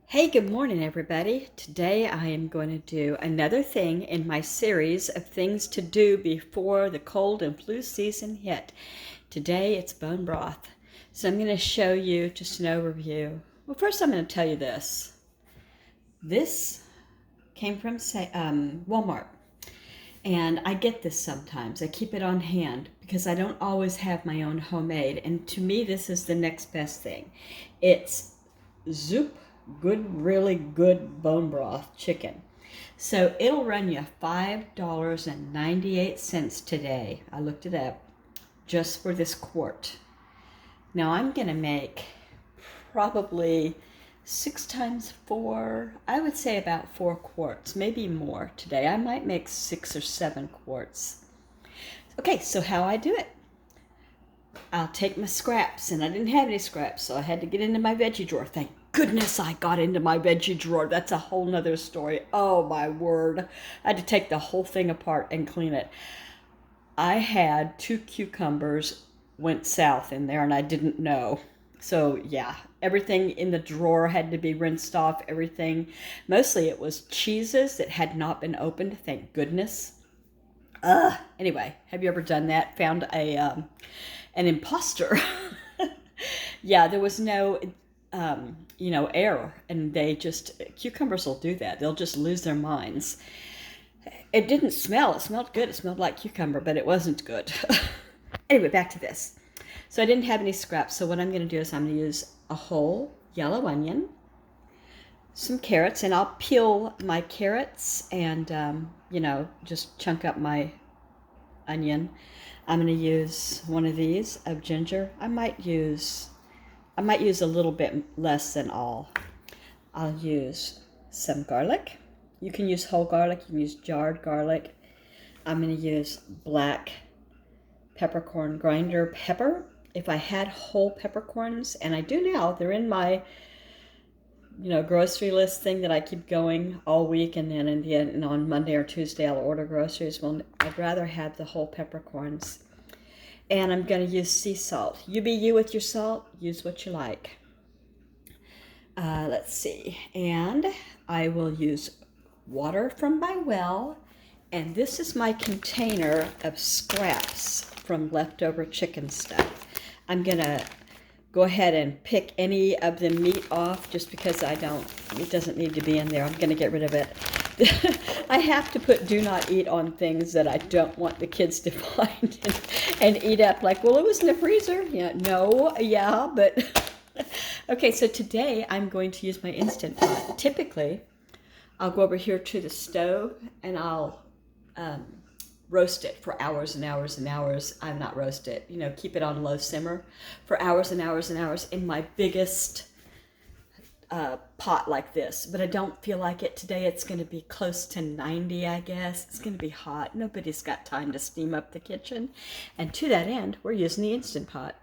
Hey, good morning, everybody. Today I am going to do another thing in my series of things to do before the cold and flu season hit. Today it's bone broth. So I'm going to show you just an overview. Well, first I'm going to tell you this. This came from Walmart. And I get this sometimes. I keep it on hand because I don't always have my own homemade. And to me, this is the next best thing. It's Zoop good, really good bone broth chicken. So it'll run you $5.98 today. I looked it up just for this quart. Now I'm going to make probably 6 times 4, I would say about 4 quarts, maybe more today. I might make 6 or 7 quarts. Okay, so how I do it. I'll take my scraps, and I didn't have any scraps, so I had to get into my veggie drawer. Thank goodness I got into my veggie drawer. That's a whole nother story. Oh my word. I had to take the whole thing apart and clean it. I had 2 cucumbers went south in there, and I didn't know. So yeah, everything in the drawer had to be rinsed off, everything. Mostly it was cheeses that had not been opened, thank goodness. Anyway, have you ever done that? Found an imposter. Yeah, there was no, air, and cucumbers will do that. They'll just lose their minds. It didn't smell. It smelled good. It smelled like cucumber, but it wasn't good. Anyway, back to this. So I didn't have any scraps, so what I'm going to do is I'm going to use a whole yellow onion, some carrots, and I'll peel my carrots and, just chunk up my onion. I'm going to use one of these of ginger. I might use a little bit less than all. I'll use some garlic. You can use whole garlic, you can use jarred garlic. I'm going to use black peppercorn grinder pepper. If I had whole peppercorns, and I do now, they're in my grocery list thing that I keep going all week, and then in the end, on Monday or Tuesday I'll order groceries. Well, I'd rather have the whole peppercorns. And I'm going to use sea salt. You be you with your salt. Use what you like. Let's see. And I will use water from my well. And this is my container of scraps from leftover chicken stuff. I'm going to go ahead and pick any of the meat off just because it doesn't need to be in there. I'm going to get rid of it. I have to put do not eat on things that I don't want the kids to find and eat up. Like, well, it was in the freezer. Yeah, no, yeah, but okay, so today I'm going to use my Instant Pot. Typically, I'll go over here to the stove and I'll roast it for hours and hours and hours. I'm not roast it, keep it on low simmer for hours and hours and hours in my biggest pot like this. But I don't feel like it today. It's going to be close to 90, I guess. It's going to be hot. Nobody's got time to steam up the kitchen. And to that end, we're using the Instant Pot.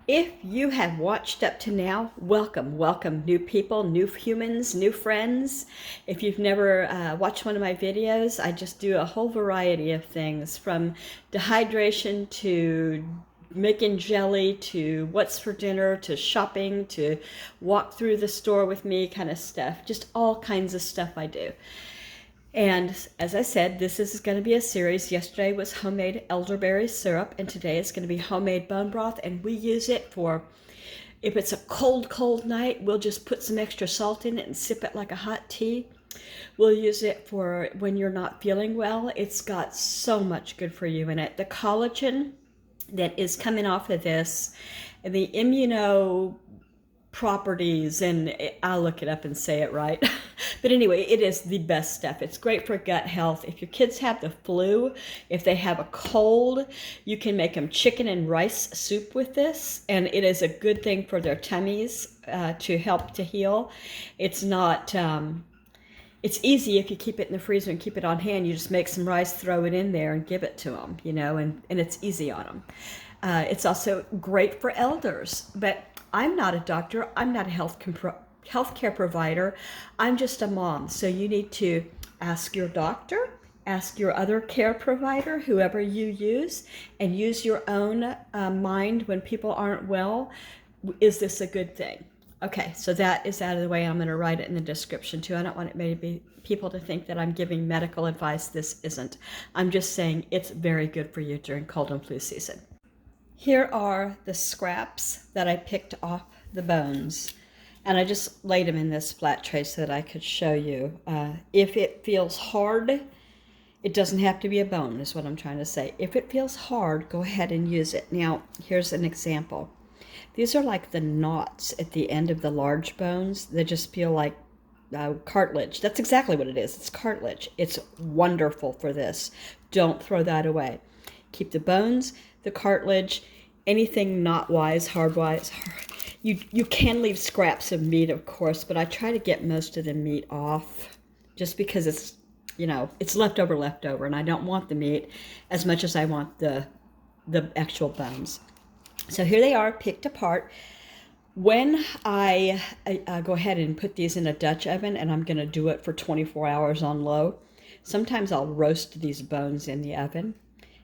If you have watched up to now, welcome, welcome, new people, new humans, new friends. If you've never watched one of my videos, I just do a whole variety of things, from dehydration to making jelly to what's for dinner to shopping to walk through the store with me kind of stuff. Just all kinds of stuff I do. And as I said, this is going to be a series. Yesterday was homemade elderberry syrup, and today it's going to be homemade bone broth. And we use it for, if it's a cold, cold night, we'll just put some extra salt in it and sip it like a hot tea. We'll use it for when you're not feeling well. It's got so much good for you in it. The collagen that is coming off of this, the immuno properties, and I'll look it up and say it right. But anyway, it is the best stuff. It's great for gut health. If your kids have the flu, if they have a cold, you can make them chicken and rice soup with this, and it is a good thing for their tummies to help to heal. It's not, it's easy if you keep it in the freezer and keep it on hand. You just make some rice, throw it in there, and give it to them, and it's easy on them. It's also great for elders, but I'm not a doctor. I'm not a healthcare provider. I'm just a mom. So you need to ask your doctor, ask your other care provider, whoever you use, and use your own mind when people aren't well. Is this a good thing? Okay, so that is out of the way. I'm going to write it in the description too. I don't want it maybe people to think that I'm giving medical advice. This isn't. I'm just saying it's very good for you during cold and flu season. Here are the scraps that I picked off the bones. And I just laid them in this flat tray so that I could show you. If it feels hard, it doesn't have to be a bone, is what I'm trying to say. If it feels hard, go ahead and use it. Now, here's an example. These are like the knots at the end of the large bones. They just feel like cartilage. That's exactly what it is. It's cartilage. It's wonderful for this. Don't throw that away. Keep the bones, the cartilage, anything knot-wise, hard-wise. You can leave scraps of meat, of course, but I try to get most of the meat off just because it's, it's leftover, and I don't want the meat as much as I want the actual bones. So here they are, picked apart. When I go ahead and put these in a Dutch oven, and I'm going to do it for 24 hours on low, sometimes I'll roast these bones in the oven.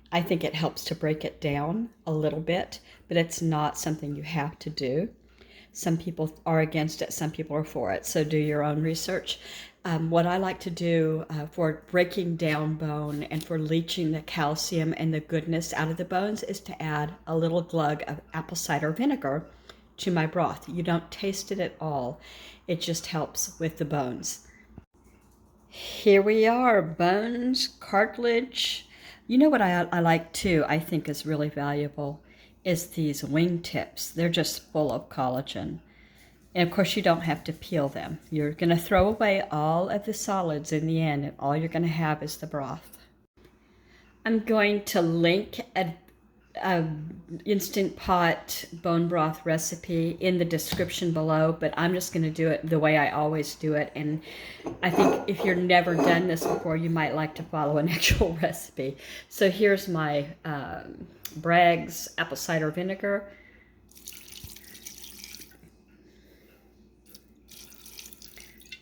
I think it helps to break it down a little bit, but it's not something you have to do. Some people are against it, some people are for it, so do your own research. What I like to do for breaking down bone and for leaching the calcium and the goodness out of the bones is to add a little glug of apple cider vinegar to my broth. You don't taste it at all. It just helps with the bones. Here we are, bones, cartilage. You know what I like too, I think is really valuable, is these wing tips. They're just full of collagen. And of course you don't have to peel them. You're going to throw away all of the solids in the end, and all you're going to have is the broth. I'm going to link a Instant Pot bone broth recipe in the description below, but I'm just going to do it the way I always do it. And I think if you've never done this before, you might like to follow an actual recipe. So here's my Bragg's apple cider vinegar.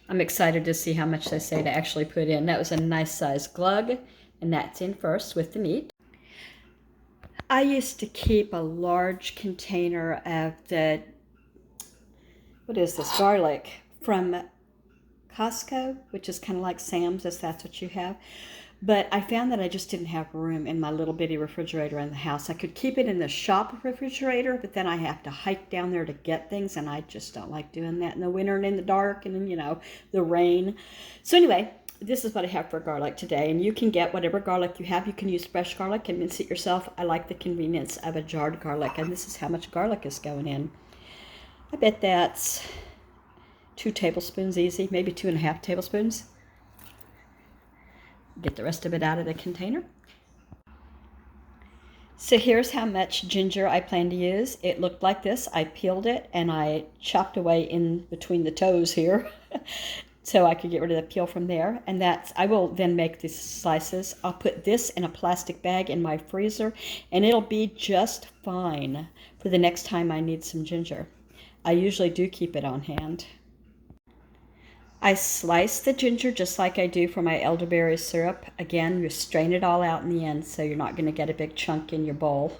I'm excited to see how much they say to actually put in. That was a nice size glug, and that's in first with the meat. I used to keep a large container of the, what is this, garlic from Costco, which is kind of like Sam's, if that's what you have. But I found that I just didn't have room in my little bitty refrigerator in the house. I could keep it in the shop refrigerator, but then I have to hike down there to get things, and I just don't like doing that in the winter and in the dark and then, the rain. So anyway, this is what I have for garlic today, and you can get whatever garlic you have. You can use fresh garlic and mince it yourself. I like the convenience of a jarred garlic, and this is how much garlic is going in. I bet that's 2 tablespoons easy, maybe 2.5 tablespoons. Get the rest of it out of the container. So here's how much ginger I plan to use. It looked like this. I peeled it and I chopped away in between the toes here so I could get rid of the peel from there. And I will then make these slices. I'll put this in a plastic bag in my freezer, and it'll be just fine for the next time I need some ginger. I usually do keep it on hand. I slice the ginger just like I do for my elderberry syrup. Again, you strain it all out in the end, so you're not going to get a big chunk in your bowl.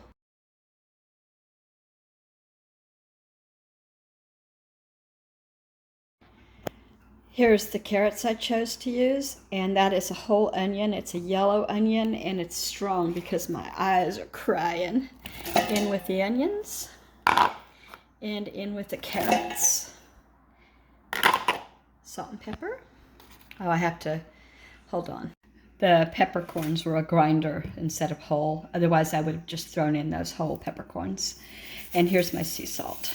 Here's the carrots I chose to use, and that is a whole onion. It's a yellow onion, and it's strong because my eyes are crying. In with the onions, and in with the carrots. Salt and pepper. Oh, I have to, hold on. The peppercorns were a grinder instead of whole. Otherwise, I would have just thrown in those whole peppercorns. And here's my sea salt.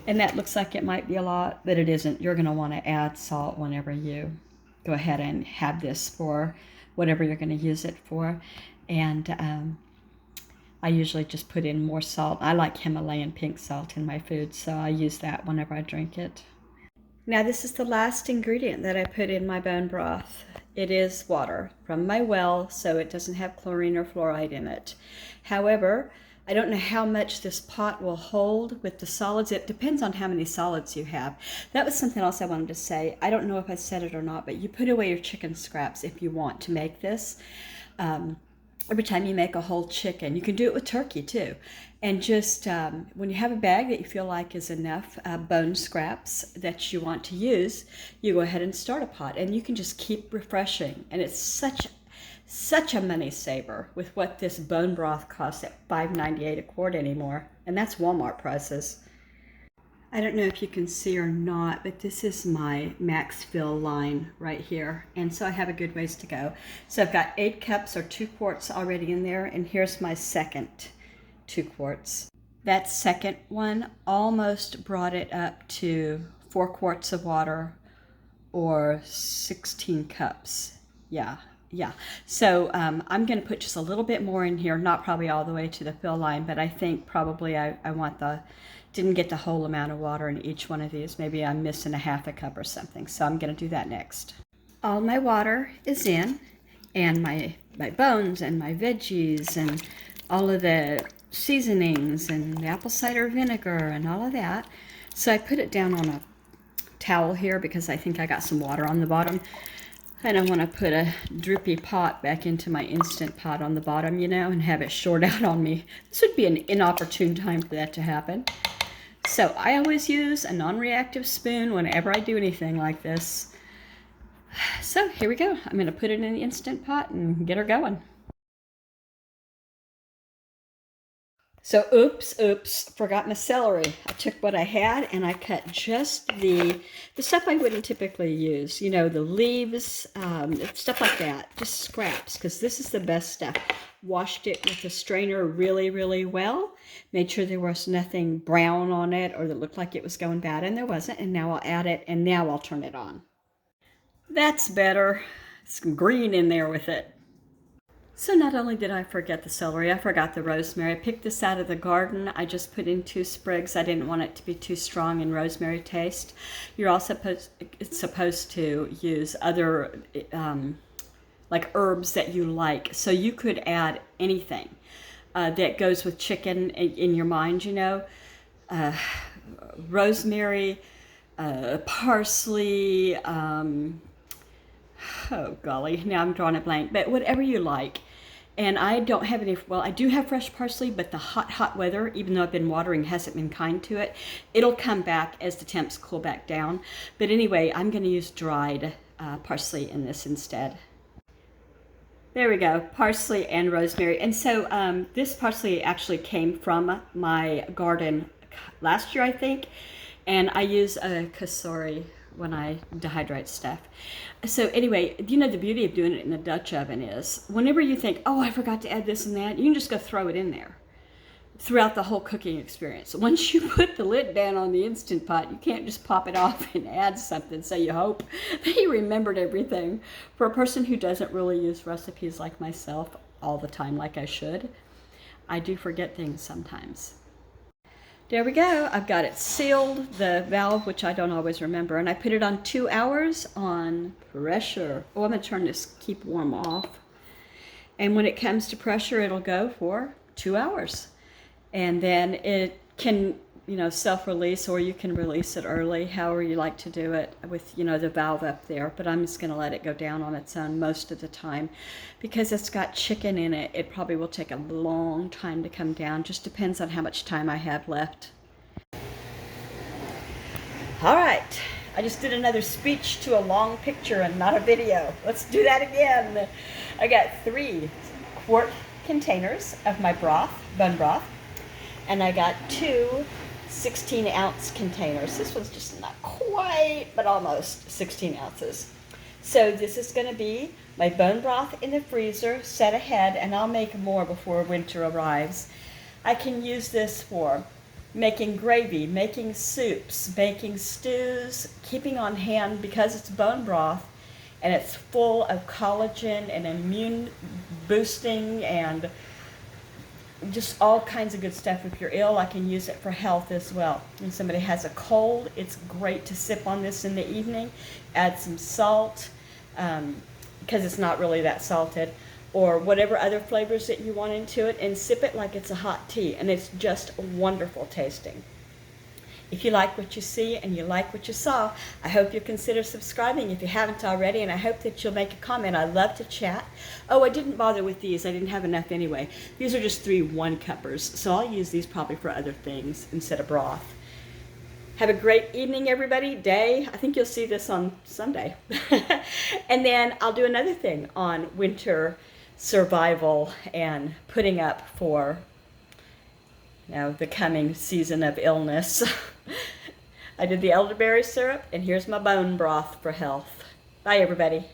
And that looks like it might be a lot, but it isn't. You're going to want to add salt whenever you go ahead and have this for whatever you're going to use it for. And I usually just put in more salt. I like Himalayan pink salt in my food, so I use that whenever I drink it. Now this is the last ingredient that I put in my bone broth. It is water from my well, so it doesn't have chlorine or fluoride in it. However, I don't know how much this pot will hold with the solids. It depends on how many solids you have. That was something else I wanted to say. I don't know if I said it or not, but you put away your chicken scraps if you want to make this. every time you make a whole chicken. You can do it with turkey too. And just when you have a bag that you feel like is enough bone scraps that you want to use, you go ahead and start a pot, and you can just keep refreshing. And it's such a money saver with what this bone broth costs at $5.98 a quart anymore. And that's Walmart prices. I don't know if you can see or not, but this is my max fill line right here. And so I have a good ways to go. So I've got 8 cups or 2 quarts already in there. And here's my second 2 quarts. That second one almost brought it up to 4 quarts of water or 16 cups. Yeah. So I'm going to put just a little bit more in here, not probably all the way to the fill line, but I think probably I didn't get the whole amount of water in each one of these. Maybe I'm missing a half a cup or something. So I'm going to do that next. All my water is in, and my bones and my veggies and all of the seasonings and the apple cider vinegar and all of that. So I put it down on a towel here because I think I got some water on the bottom. I don't want to put a drippy pot back into my Instant Pot on the bottom, you know, and have it short out on me. This would be an inopportune time for that to happen. So I always use a non-reactive spoon whenever I do anything like this. So here we go. I'm going to put it in the Instant Pot and get her going. So oops, forgot my celery. I took what I had and I cut just the stuff I wouldn't typically use. You know, the leaves, stuff like that, just scraps, because this is the best stuff. Washed it with a strainer really, really well. Made sure there was nothing brown on it or that looked like it was going bad, and there wasn't. And now I'll add it, and now I'll turn it on. That's better. Some green in there with it. So not only did I forget the celery, I forgot the rosemary. I picked this out of the garden. I just put in 2 sprigs. I didn't want it to be too strong in rosemary taste. You're also supposed to use other like herbs that you like. So you could add anything that goes with chicken in your mind, you know. Rosemary, parsley, oh golly, now I'm drawing a blank, but whatever you like. And I don't have any, well, I do have fresh parsley, but the hot weather, even though I've been watering, hasn't been kind to it. It'll come back as the temps cool back down. But anyway, I'm going to use dried parsley in this instead. There we go, parsley and rosemary. And so this parsley actually came from my garden last year, I think. And I use a kasori when I dehydrate stuff. So anyway, you know, the beauty of doing it in a Dutch oven is whenever you think, oh, I forgot to add this and that, you can just go throw it in there throughout the whole cooking experience. Once you put the lid down on the Instant Pot, you can't just pop it off and add something. So you hope that you remembered everything. For a person who doesn't really use recipes like myself all the time like I should, I do forget things sometimes. There we go. I've got it sealed, the valve, which I don't always remember, and I put it on 2 hours on pressure. Oh, I'm going to turn this keep warm off. And when it comes to pressure, it'll go for 2 hours. And then it can, you know, self-release, or you can release it early, however you like to do it with, you know, the valve up there. But I'm just going to let it go down on its own most of the time. Because it's got chicken in it, it probably will take a long time to come down. Just depends on how much time I have left. All right. I just did another speech to a long picture and not a video. Let's do that again. I got 3 quart containers of my broth, bone broth. And I got 2 16-ounce containers. This one's just not quite, but almost 16 ounces. So this is going to be my bone broth in the freezer, set ahead, and I'll make more before winter arrives. I can use this for making gravy, making soups, making stews, keeping on hand because it's bone broth and it's full of collagen and immune boosting and just all kinds of good stuff. If you're ill, I can use it for health as well. When somebody has a cold, it's great to sip on this in the evening. Add some salt, because it's not really that salted, or whatever other flavors that you want into it, and sip it like it's a hot tea, and it's just wonderful tasting. If you like what you see and you like what you saw, I hope you'll consider subscribing if you haven't already, and I hope that you'll make a comment. I love to chat. Oh, I didn't bother with these. I didn't have enough anyway. These are just 3 1-cuppers, so I'll use these probably for other things instead of broth. Have a great evening, everybody. Day. I think you'll see this on Sunday. And then I'll do another thing on winter survival and putting up for the coming season of illness. I did the elderberry syrup, and here's my bone broth for health. Bye, everybody.